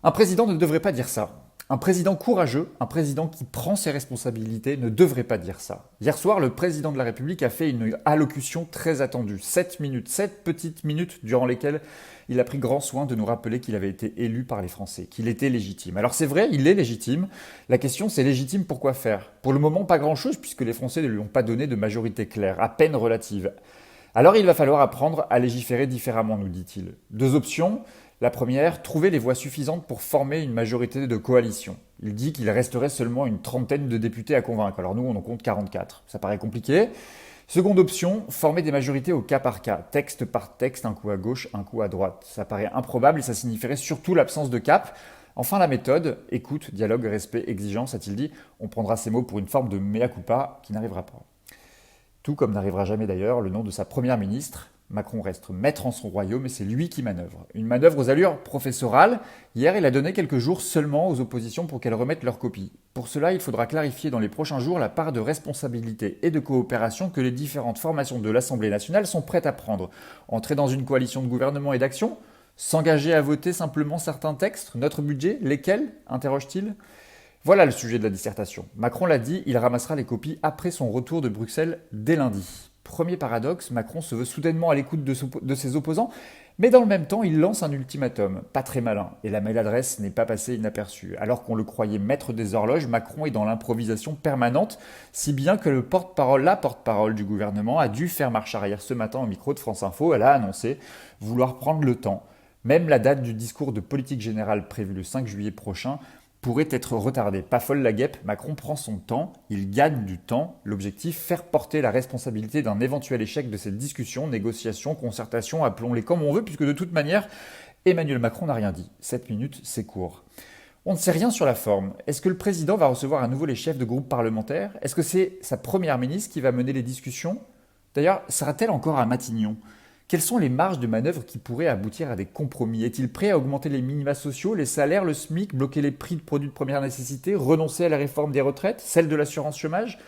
Un président ne devrait pas dire ça. Un président courageux, un président qui prend ses responsabilités ne devrait pas dire ça. Hier soir, le président de la République a fait une allocution très attendue. 7 minutes, 7 petites minutes durant lesquelles il a pris grand soin de nous rappeler qu'il avait été élu par les Français, qu'il était légitime. Alors c'est vrai, il est légitime. La question c'est légitime pour quoi faire? Pour le moment, pas grand-chose puisque les Français ne lui ont pas donné de majorité claire, à peine relative. Alors il va falloir apprendre à légiférer différemment, nous dit-il. Deux options. La première, trouver les voix suffisantes pour former une majorité de coalition. Il dit qu'il resterait seulement une trentaine de députés à convaincre. Alors nous, on en compte 44. Ça paraît compliqué. Seconde option, former des majorités au cas par cas, texte par texte, un coup à gauche, un coup à droite. Ça paraît improbable et ça signifierait surtout l'absence de cap. Enfin, la méthode, écoute, dialogue, respect, exigence, a-t-il dit. On prendra ces mots pour une forme de mea culpa qui n'arrivera pas. Tout comme n'arrivera jamais d'ailleurs le nom de sa première ministre. Macron reste maître en son royaume et c'est lui qui manœuvre. Une manœuvre aux allures professorales. Hier, il a donné quelques jours seulement aux oppositions pour qu'elles remettent leur copie. Pour cela, il faudra clarifier dans les prochains jours la part de responsabilité et de coopération que les différentes formations de l'Assemblée nationale sont prêtes à prendre. Entrer dans une coalition de gouvernement et d'action? S'engager à voter simplement certains textes? Notre budget? Lesquels? Interroge-t-il. Voilà le sujet de la dissertation. Macron l'a dit, il ramassera les copies après son retour de Bruxelles dès lundi. Premier paradoxe, Macron se veut soudainement à l'écoute de ses opposants, mais dans le même temps, il lance un ultimatum, pas très malin, et la maladresse n'est pas passée inaperçue. Alors qu'on le croyait maître des horloges, Macron est dans l'improvisation permanente, si bien que la porte-parole du gouvernement a dû faire marche arrière ce matin au micro de France Info. Elle a annoncé vouloir prendre le temps. Même la date du discours de politique générale prévu le 5 juillet prochain pourrait être retardée. Pas folle la guêpe, Macron prend son temps, il gagne du temps. L'objectif, faire porter la responsabilité d'un éventuel échec de cette discussion, négociation, concertation, appelons-les comme on veut, puisque de toute manière, Emmanuel Macron n'a rien dit. 7 minutes, c'est court. On ne sait rien sur la forme. Est-ce que le président va recevoir à nouveau les chefs de groupe parlementaires? Est-ce que c'est sa première ministre qui va mener les discussions? D'ailleurs, sera-t-elle encore à Matignon? Quelles sont les marges de manœuvre qui pourraient aboutir à des compromis? Est-il prêt à augmenter les minima sociaux, les salaires, le SMIC, bloquer les prix de produits de première nécessité, renoncer à la réforme des retraites, celle de l'assurance chômage?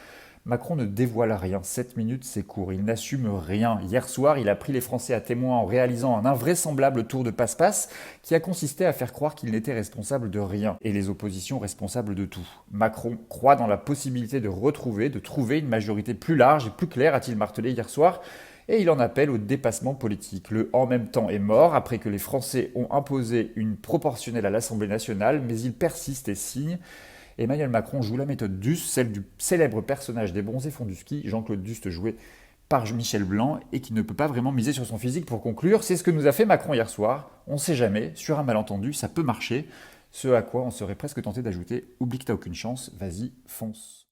Macron ne dévoile rien. 7 minutes, c'est court. Il n'assume rien. Hier soir, il a pris les Français à témoin en réalisant un invraisemblable tour de passe-passe qui a consisté à faire croire qu'il n'était responsable de rien et les oppositions responsables de tout. Macron croit dans la possibilité de trouver une majorité plus large et plus claire, a-t-il martelé hier soir. Et il en appelle au dépassement politique. Le en même temps est mort après que les Français ont imposé une proportionnelle à l'Assemblée nationale, mais il persiste et signe. Emmanuel Macron joue la méthode Duss, celle du célèbre personnage des Bronzés font du ski, Jean-Claude Duss joué par Michel Blanc, et qui ne peut pas vraiment miser sur son physique pour conclure. C'est ce que nous a fait Macron hier soir. On ne sait jamais, sur un malentendu, ça peut marcher. Ce à quoi on serait presque tenté d'ajouter « Oublie que t'as aucune chance, vas-y, fonce ».